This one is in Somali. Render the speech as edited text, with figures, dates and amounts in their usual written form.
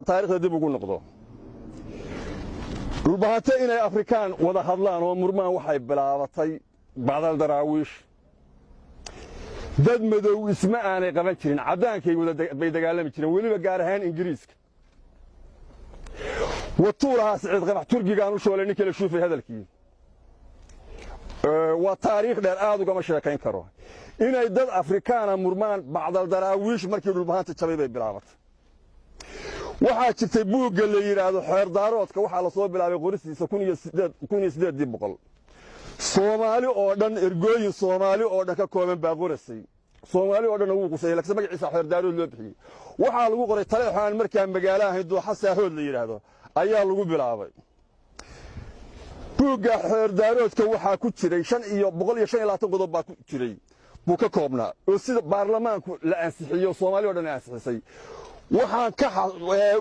taariikhda dib ugu noqdo dhulbahanto inay afrikaan wada hadlaan oo murmaan waxay bilaabatay bacdal daraawiish dad madow isma aanay qaban jirin cadaankay bay dagaalami jireen weliba gaar ahaan ingiriiska watuulaha siciid qabax turkigaan u shoolay ninkii la shuufay hadalkii waa taariikh dheer aad ugama sheekayn karo inay dad afrikaana murmaan bacdal daraawiish markii dhulbahanta jabay bay bilaabatay waxaa jirtay buugga la yiraahdo xeer daaroodka waxaa la soo bilaabay qoristiisa 1800 Soomaali oo dhan ergooyin Soomaali oo dhan ka kooban baa qorisay Soomaali oo dhan uu qusay laakiin magaciisa xeer daarood loo bixiyay waxaa lagu qoray taleexan markaa magaalaha Hindo Xasaahood la yiraahdo ayaa lagu bilaabay buugga xeer daaroodka waxaa ku jiray 525 qodob baa ku jiray buu ka koobnaa oo sida baarlamaanku la ansixiyo Soomaali oo dhan ansixisay waxaan ka